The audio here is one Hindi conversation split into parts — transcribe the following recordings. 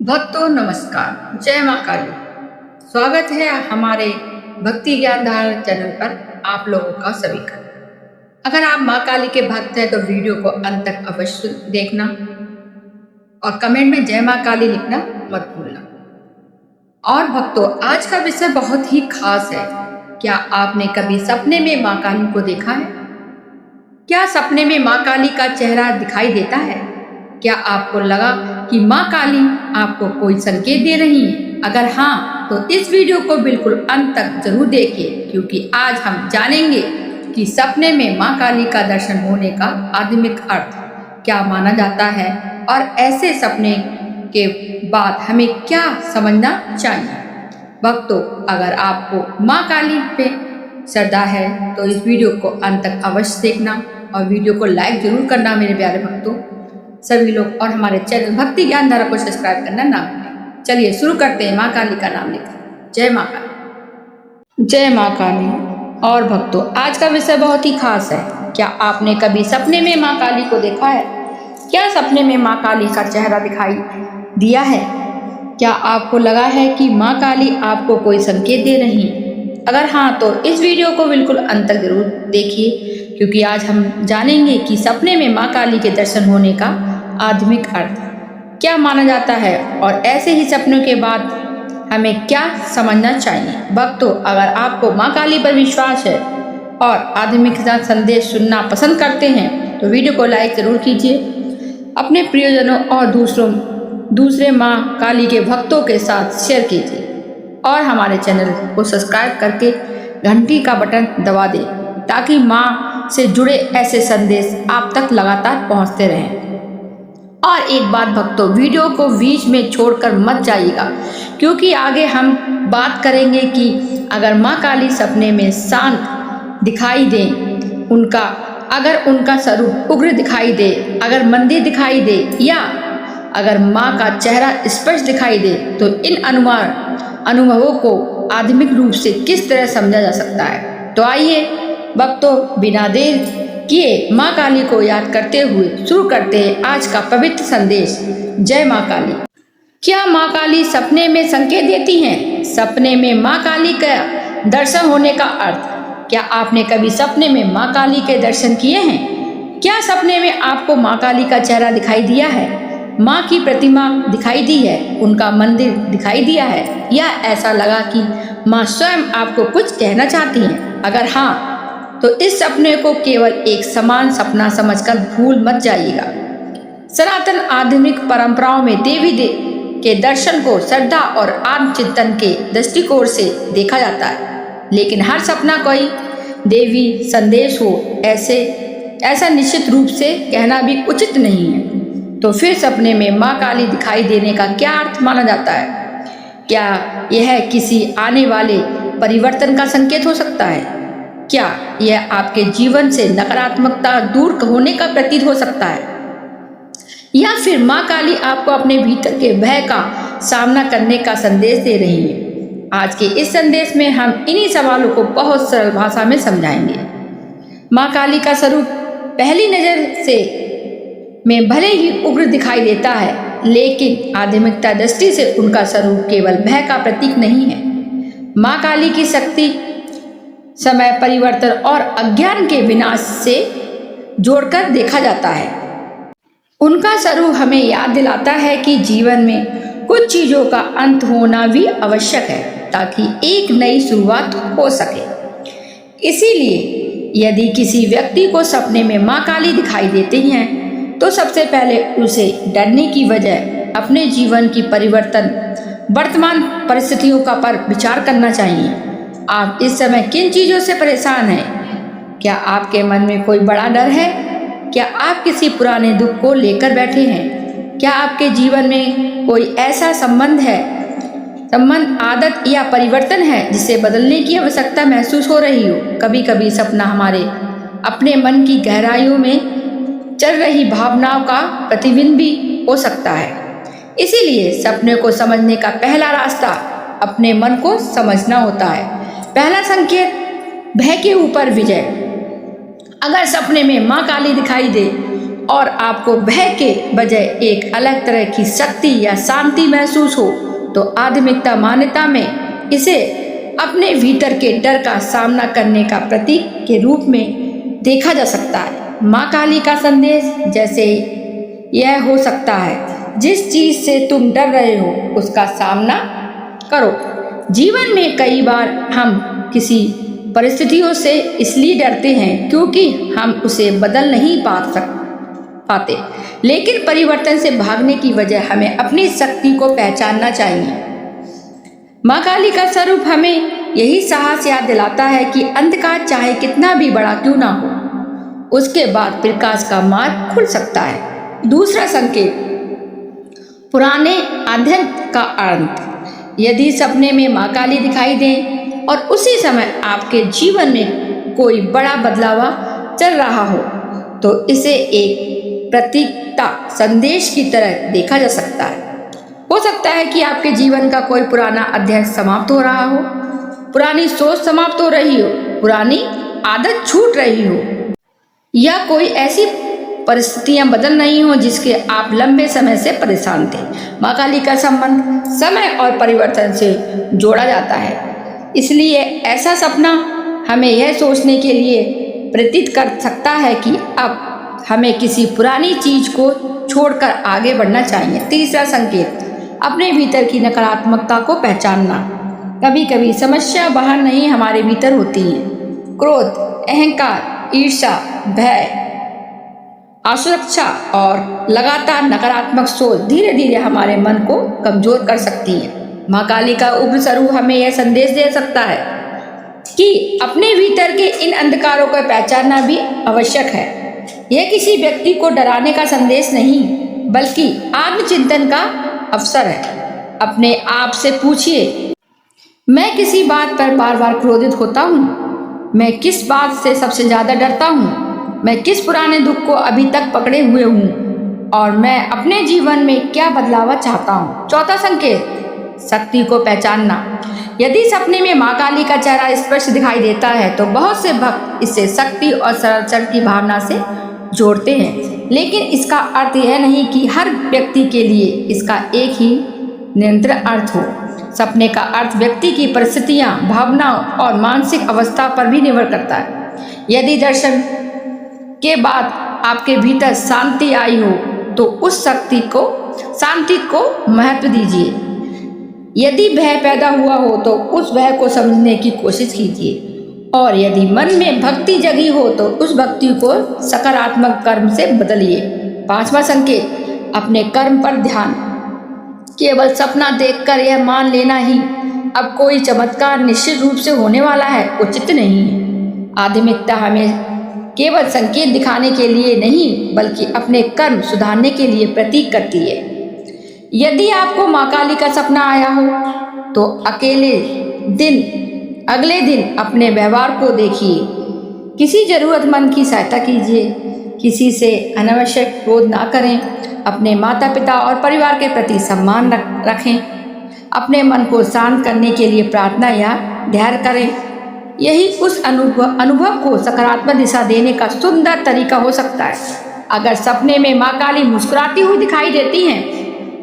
भक्तों नमस्कार, जय माँ काली। स्वागत है हमारे भक्ति ज्ञान धारा चैनल पर आप लोगों का सभी का। अगर आप माँ काली के भक्त हैं तो वीडियो को अंत तक अवश्य देखना और कमेंट में जय माँ काली लिखना मत भूलना। और भक्तों, आज का विषय बहुत ही खास है। क्या आपने कभी सपने में माँ काली को देखा है? क्या सपने में माँ काली का चेहरा दिखाई देता है? क्या आपको लगा कि माँ काली आपको कोई संकेत दे रही है? अगर हाँ, तो इस वीडियो को बिल्कुल अंत तक जरूर देखिए, क्योंकि आज हम जानेंगे कि सपने में माँ काली का दर्शन होने का आध्यात्मिक अर्थ क्या माना जाता है और ऐसे सपने के बाद हमें क्या समझना चाहिए। भक्तों, अगर आपको माँ काली पे श्रद्धा है तो इस वीडियो को अंत तक अवश्य देखना और वीडियो को लाइक जरूर करना मेरे प्यारे भक्तों सभी लोग, और हमारे चैनल भक्ति ज्ञान धारा को सब्सक्राइब करना ना भूलें। चलिए शुरू करते हैं। माँ काली का नाम लेकर जय माँ काली। जय माँ काली। और भक्तों, आज का विषय बहुत ही खास है। क्या आपने कभी सपने में माँ काली को देखा है? क्या सपने में माँ काली का चेहरा दिखाई दिया है? क्या आपको लगा है कि माँ काली आपको कोई संकेत दे रही है? अगर हाँ, तो इस वीडियो को बिल्कुल अंत तक जरूर देखिए, क्योंकि आज हम जानेंगे कि सपने में माँ काली के दर्शन होने का आध्यात्मिक अर्थ क्या माना जाता है और ऐसे ही सपनों के बाद हमें क्या समझना चाहिए। भक्तों, अगर आपको माँ काली पर विश्वास है और आध्यात्मिक संदेश सुनना पसंद करते हैं तो वीडियो को लाइक जरूर कीजिए, अपने प्रियजनों और दूसरे माँ काली के भक्तों के साथ शेयर कीजिए और हमारे चैनल को सब्सक्राइब करके घंटी का बटन दबा दें, ताकि माँ से जुड़े ऐसे संदेश आप तक लगातार पहुँचते रहें। और एक बात भक्तों, वीडियो को बीच में छोड़कर मत जाइएगा, क्योंकि आगे हम बात करेंगे कि अगर माँ काली सपने में शांत दिखाई दे, अगर उनका स्वरूप उग्र दिखाई दे, अगर मंदिर दिखाई दे या अगर माँ का चेहरा स्पष्ट दिखाई दे, तो इन अनुभवों को आध्यात्मिक रूप से किस तरह समझा जा सकता है। तो आइए भक्तों, बिना देर किए माँ काली को याद करते हुए शुरू करते हैं आज का पवित्र संदेश। जय माँ काली। क्या माँ काली सपने में संकेत देती हैं? सपने में माँ काली का दर्शन होने का अर्थ। क्या आपने कभी सपने में माँ काली के दर्शन किए हैं? क्या सपने में आपको माँ काली का चेहरा दिखाई दिया है, माँ की प्रतिमा दिखाई दी है, उनका मंदिर दिखाई दिया है, या ऐसा लगा कि माँ स्वयं आपको कुछ कहना चाहती हैं? अगर हाँ, तो इस सपने को केवल एक समान सपना समझकर भूल मत जाइएगा। सनातन आध्यात्मिक परंपराओं में देवी के दर्शन को श्रद्धा और आत्मचिंतन के दृष्टिकोण से देखा जाता है, लेकिन हर सपना कोई देवी संदेश हो ऐसा निश्चित रूप से कहना भी उचित नहीं है। तो फिर सपने में माँ काली दिखाई देने का क्या अर्थ माना जाता है? क्या यह किसी आने वाले परिवर्तन का संकेत हो सकता है? क्या यह आपके जीवन से नकारात्मकता दूर होने का प्रतीक हो सकता है, या फिर माँ काली आपको अपने भीतर के भय का सामना करने का संदेश दे रही है? आज के इस संदेश में हम इन्हीं सवालों को बहुत सरल भाषा में समझाएंगे। माँ काली का स्वरूप पहली नजर से में भले ही उग्र दिखाई देता है, लेकिन आध्यात्मिकता दृष्टि से उनका स्वरूप केवल भय का प्रतीक नहीं है। माँ काली की शक्ति समय परिवर्तन और अज्ञान के विनाश से जोड़कर देखा जाता है। उनका स्वरूप हमें याद दिलाता है कि जीवन में कुछ चीजों का अंत होना भी आवश्यक है, ताकि एक नई शुरुआत हो सके। इसीलिए यदि किसी व्यक्ति को सपने में माँ काली दिखाई देती हैं, तो सबसे पहले उसे डरने की वजह अपने जीवन की वर्तमान परिस्थितियों का पर विचार करना चाहिए। आप इस समय किन चीजों से परेशान हैं? क्या आपके मन में कोई बड़ा डर है? क्या आप किसी पुराने दुख को लेकर बैठे हैं? क्या आपके जीवन में कोई ऐसा संबंध, आदत या परिवर्तन है जिसे बदलने की आवश्यकता महसूस हो रही हो? कभी कभी सपना हमारे अपने मन की गहराइयों में चल रही भावनाओं का प्रतिबिंब भी हो सकता है। इसीलिए सपने को समझने का पहला रास्ता अपने मन को समझना होता है। पहला संकेत, भय के ऊपर विजय। अगर सपने में माँ काली दिखाई दे और आपको भय के बजाय एक अलग तरह की शक्ति या शांति महसूस हो तो आध्यात्मिकता मान्यता में इसे अपने भीतर के डर का सामना करने का प्रतीक के रूप में देखा जा सकता है। माँ काली का संदेश जैसे यह हो सकता है, जिस चीज से तुम डर रहे हो उसका सामना करो। जीवन में कई बार हम किसी परिस्थितियों से इसलिए डरते हैं क्योंकि हम उसे बदल नहीं पाते, लेकिन परिवर्तन से भागने की वजह हमें अपनी शक्ति को पहचानना चाहिए। माँ काली का स्वरूप हमें यही साहस याद दिलाता है कि अंधकार चाहे कितना भी बड़ा क्यों ना हो, उसके बाद प्रकाश का मार्ग खुल सकता है। दूसरा संकेत, पुराने अध्ययन का अंत। यदि सपने में माँ काली दिखाई दें और उसी समय आपके जीवन में कोई बड़ा बदलाव चल रहा हो तो इसे एक प्रतीकता संदेश की तरह देखा जा सकता है। हो सकता है कि आपके जीवन का कोई पुराना अध्याय समाप्त हो रहा हो, पुरानी सोच समाप्त हो रही हो, पुरानी आदत छूट रही हो, या कोई ऐसी परिस्थितियां बदल रही हो जिसके आप लंबे समय से परेशान थे। माँ काली का संबंध समय और परिवर्तन से जोड़ा जाता है, इसलिए ऐसा सपना हमें यह सोचने के लिए प्रेरित कर सकता है कि अब हमें किसी पुरानी चीज को छोड़कर आगे बढ़ना चाहिए। तीसरा संकेत, अपने भीतर की नकारात्मकता को पहचानना। कभी कभी समस्या बाहर नहीं हमारे भीतर होती है। क्रोध, अहंकार, ईर्ष्या, भय, असुरक्षा और लगातार नकारात्मक सोच धीरे धीरे हमारे मन को कमजोर कर सकती है। माँ काली का उग्र स्वरूप हमें यह संदेश दे सकता है कि अपने भीतर के इन अंधकारों को पहचानना भी आवश्यक है। यह किसी व्यक्ति को डराने का संदेश नहीं बल्कि आत्मचिंतन का अवसर है। अपने आप से पूछिए, मैं किसी बात पर बार बार क्रोधित होता हूँ? मैं किस बात से सबसे ज्यादा डरता हूँ? मैं किस पुराने दुख को अभी तक पकड़े हुए हूँ? और मैं अपने जीवन में क्या बदलाव चाहता हूँ? चौथा संकेत, शक्ति को पहचानना। यदि सपने में माँ काली का चेहरा स्पष्ट दिखाई देता है तो बहुत से भक्त इसे शक्ति और संरक्षण की भावना से जोड़ते हैं, लेकिन इसका अर्थ यह नहीं कि हर व्यक्ति के लिए इसका एक ही निरंतर अर्थ हो। सपने का अर्थ व्यक्ति की परिस्थितियां, भावनाओं और मानसिक अवस्था पर भी निर्भर करता है। यदि दर्शन के बाद आपके भीतर शांति आई हो तो उस शांति को महत्व दीजिए। यदि भय पैदा हुआ हो तो उस भय को समझने की कोशिश कीजिए, और यदि मन में भक्ति जगी हो तो उस भक्ति को सकारात्मक कर्म से बदलिए। पांचवा संकेत, अपने कर्म पर ध्यान। केवल सपना देखकर यह मान लेना ही अब कोई चमत्कार निश्चित रूप से होने वाला है उचित नहीं है। आध्यात्मिकता हमें केवल संकेत दिखाने के लिए नहीं बल्कि अपने कर्म सुधारने के लिए प्रतीक करती है। यदि आपको माँ काली का सपना आया हो तो अगले दिन अपने व्यवहार को देखिए। किसी जरूरतमंद की सहायता कीजिए, किसी से अनावश्यक क्रोध ना करें, अपने माता पिता और परिवार के प्रति सम्मान रखें, अपने मन को शांत करने के लिए प्रार्थना या ध्यान करें। यही उस अनुभव को सकारात्मक दिशा देने का सुंदर तरीका हो सकता है। अगर सपने में माँ काली मुस्कुराती हुई दिखाई देती हैं,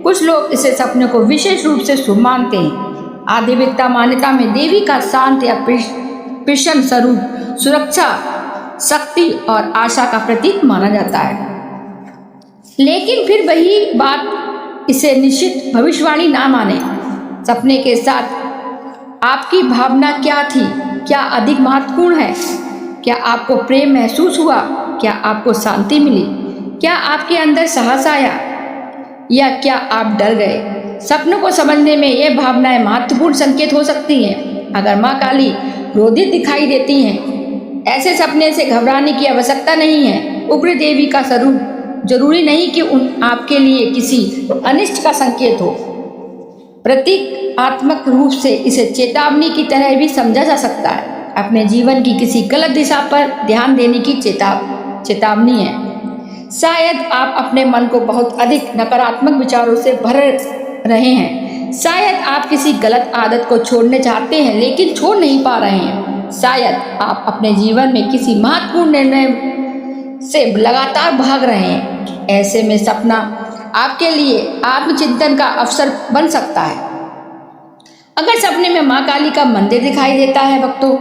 कुछ लोग इसे सपने को विशेष रूप से शुभ मानते हैं। आध्यात्मिकता मान्यता में देवी का शांत या प्रसन्न स्वरूप सुरक्षा, शक्ति और आशा का प्रतीक माना जाता है। लेकिन फिर वही बात, इसे निश्चित भविष्यवाणी ना माने। सपने के साथ आपकी भावना क्या थी? क्या अधिक महत्वपूर्ण है? क्या आपको प्रेम महसूस हुआ? क्या आपको शांति मिली? क्या आपके अंदर साहस आया या क्या आप डर गए? सपनों को समझने में ये भावनाएं महत्वपूर्ण संकेत हो सकती हैं। अगर माँ काली क्रोधित दिखाई देती हैं, ऐसे सपने से घबराने की आवश्यकता नहीं है। उग्र देवी का स्वरूप जरूरी नहीं कि आपके लिए किसी अनिष्ट का संकेत हो। प्रतीकात्मक रूप से इसे चेतावनी की तरह भी समझा जा सकता है। अपने जीवन की किसी गलत दिशा पर ध्यान देने की चेतावनी है। शायद आप अपने मन को बहुत अधिक नकारात्मक विचारों से भर रहे हैं। शायद आप किसी गलत आदत को छोड़ने चाहते हैं लेकिन छोड़ नहीं पा रहे हैं। शायद आप अपने जीवन में किसी महत्वपूर्ण निर्णय से लगातार भाग रहे हैं ऐसे में सपना आपके लिए आत्मचिंतन का अवसर बन सकता है। अगर सपने में माँ काली का मंदिर दिखाई देता है भक्तों,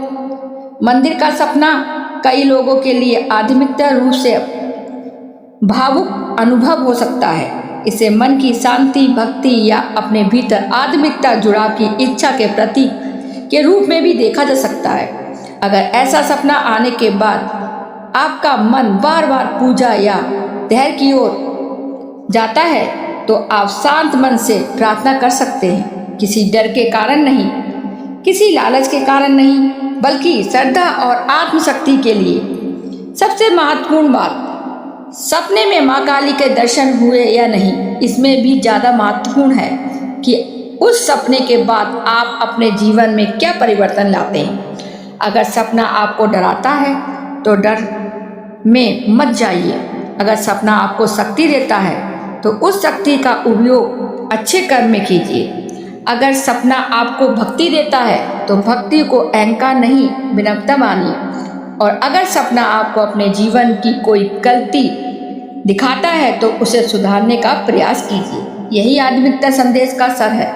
मंदिर का सपना कई लोगों के लिए आध्यात्मिक रूप से भावुक अनुभव हो सकता है। इसे मन की शांति, भक्ति या अपने भीतर आध्यात्मिकता जुड़ाव की इच्छा के प्रतीक के रूप में भी देखा जा सकता है। अगर ऐसा सपना आने के बाद आपका मन बार बार पूजा या ध्यान की ओर जाता है तो आप शांत मन से प्रार्थना कर सकते हैं। किसी डर के कारण नहीं, किसी लालच के कारण नहीं, बल्कि श्रद्धा और आत्मशक्ति के लिए। सबसे महत्वपूर्ण बात, सपने में माँ काली के दर्शन हुए या नहीं, इसमें भी ज़्यादा महत्वपूर्ण है कि उस सपने के बाद आप अपने जीवन में क्या परिवर्तन लाते हैं। अगर सपना आपको डराता है तो डर में मत जाइए। अगर सपना आपको शक्ति देता है तो उस शक्ति का उपयोग अच्छे कर्म में कीजिए। अगर सपना आपको भक्ति देता है तो भक्ति को अहंकार नहीं, विनम्रता मानिए। और अगर सपना आपको अपने जीवन की कोई गलती दिखाता है तो उसे सुधारने का प्रयास कीजिए। यही आध्यात्मिकता संदेश का सर है।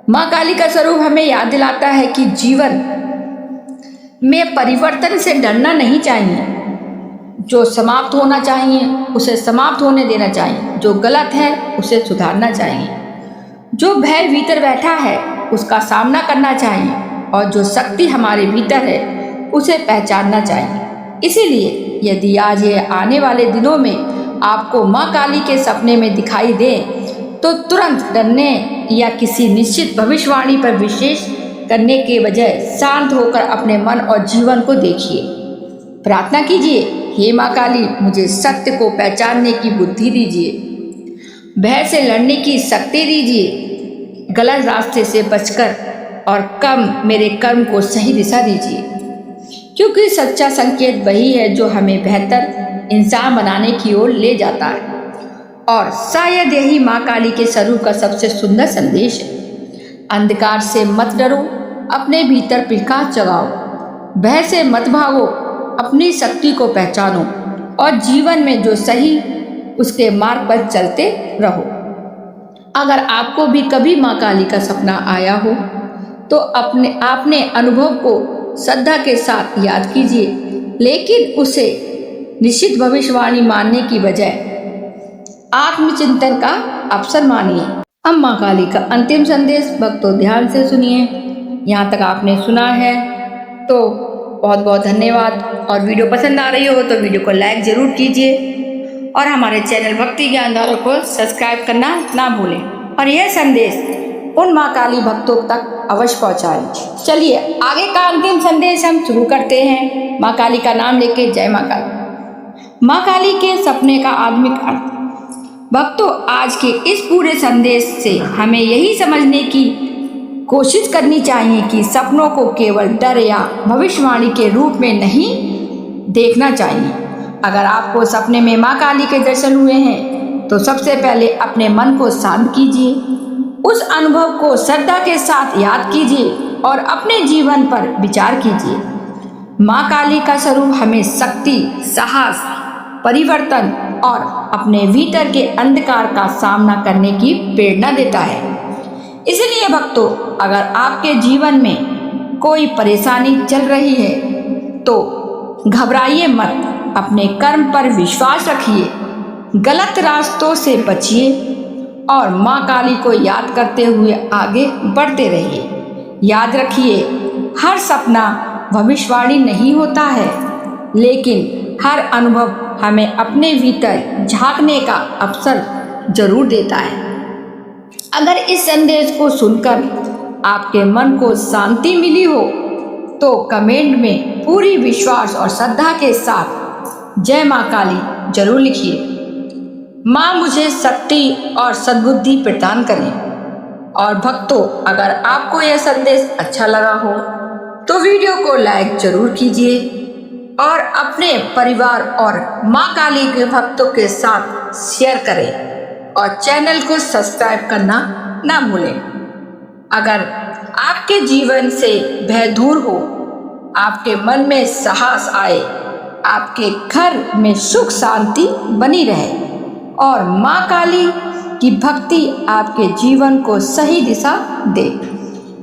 माँ काली का स्वरूप हमें याद दिलाता है कि जीवन में परिवर्तन से डरना नहीं चाहिए। जो समाप्त होना चाहिए उसे समाप्त होने देना चाहिए, जो गलत है उसे सुधारना चाहिए। जो भय भीतर बैठा है उसका सामना करना चाहिए और जो शक्ति हमारे भीतर है उसे पहचानना चाहिए। इसीलिए यदि आज ये आने वाले दिनों में आपको माँ काली के सपने में दिखाई दे तो तुरंत डरने या किसी निश्चित भविष्यवाणी पर विशेष करने के बजाय शांत होकर अपने मन और जीवन को देखिए। प्रार्थना कीजिए, हे माँ काली, मुझे सत्य को पहचानने की बुद्धि दीजिए, भय से लड़ने की शक्ति दीजिए, गलत रास्ते से बचकर और मेरे कर्म को सही दिशा दीजिए। क्योंकि सच्चा संकेत वही है जो हमें बेहतर इंसान बनाने की ओर ले जाता है। और शायद यही माँ काली के स्वरूप का सबसे सुंदर संदेश है। अंधकार से मत डरो, अपने भीतर प्रकाश जगाओ, भय से मत भागो, अपनी शक्ति को पहचानो और जीवन में जो सही उसके मार्ग पर चलते रहो। अगर आपको भी कभी माँ काली का सपना आया हो तो आपने अनुभव को श्रद्धा के साथ याद कीजिए, लेकिन उसे निश्चित भविष्यवाणी मानने की बजाय आत्मचिंतन का अवसर मानिए। अब माँ काली का अंतिम संदेश भक्तों ध्यान से सुनिए। यहाँ तक आपने सुना है तो बहुत बहुत धन्यवाद। और वीडियो पसंद आ रही हो तो वीडियो को लाइक जरूर कीजिए और हमारे चैनल भक्ति ज्ञानधारा को सब्सक्राइब करना ना भूलें और यह संदेश उन माँ काली भक्तों तक अवश्य पहुँचाएं। चलिए आगे का अंतिम संदेश हम शुरू करते हैं। माँ काली का नाम लेके जय माँ काली। माँ काली के सपने का आध्यात्मिक अर्थ। भक्तों, आज के इस पूरे संदेश से हमें यही समझने की कोशिश करनी चाहिए कि सपनों को केवल डर या भविष्यवाणी के रूप में नहीं देखना चाहिए। अगर आपको सपने में माँ काली के दर्शन हुए हैं तो सबसे पहले अपने मन को शांत कीजिए, उस अनुभव को श्रद्धा के साथ याद कीजिए और अपने जीवन पर विचार कीजिए। माँ काली का स्वरूप हमें शक्ति, साहस, परिवर्तन और अपने भीतर के अंधकार का सामना करने की प्रेरणा देता है। इसलिए भक्तों, अगर आपके जीवन में कोई परेशानी चल रही है तो घबराइए मत, अपने कर्म पर विश्वास रखिए, गलत रास्तों से बचिए और माँ काली को याद करते हुए आगे बढ़ते रहिए। याद रखिए, हर सपना भविष्यवाणी नहीं होता है, लेकिन हर अनुभव हमें अपने भीतर झांकने का अवसर जरूर देता है। अगर इस संदेश को सुनकर आपके मन को शांति मिली हो तो कमेंट में पूरी विश्वास और श्रद्धा के साथ जय माँ काली जरूर लिखिए। माँ मुझे शक्ति और सद्बुद्धि प्रदान करें। और भक्तों, अगर आपको यह संदेश अच्छा लगा हो तो वीडियो को लाइक जरूर कीजिए और अपने परिवार और माँ काली के भक्तों के साथ शेयर करें और चैनल को सब्सक्राइब करना ना भूलें। अगर आपके जीवन से भय दूर हो, आपके मन में साहस आए, आपके घर में सुख शांति बनी रहे और माँ काली की भक्ति आपके जीवन को सही दिशा दे।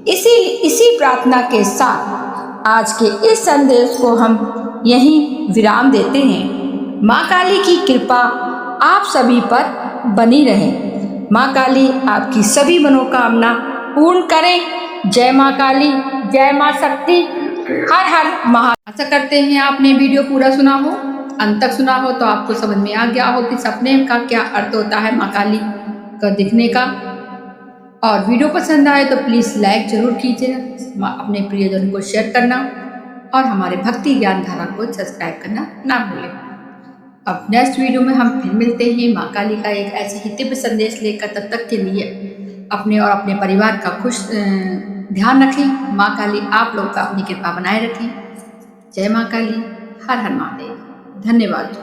इसी प्रार्थना के साथ आज के इस संदेश को हम यहीं विराम देते हैं। माँ काली की कृपा आप सभी पर बनी रहे। माँ काली आपकी सभी मनोकामना पूर्ण करें। जय माँ काली, जय माँ शक्ति, हर हर महा। आशा करते हैं आपने वीडियो पूरा सुना हो, अंत तक सुना हो, तो आपको समझ में आ गया हो कि सपने का क्या अर्थ होता है, माँ काली का दिखने का। और वीडियो पसंद आए तो प्लीज़ लाइक जरूर कीजिएगा, अपने प्रियजन को शेयर करना और हमारे भक्ति ज्ञान धारा को सब्सक्राइब करना ना भूलें। अब नेक्स्ट वीडियो में हम फिर मिलते हैं माँ काली का एक ऐसे ही दिव्य संदेश लेकर। तब तक के लिए अपने और अपने परिवार का ध्यान रखें। माँ काली आप लोग का अपनी कृपा बनाए रखें। जय माँ काली, हर हर महादेव। धन्यवाद।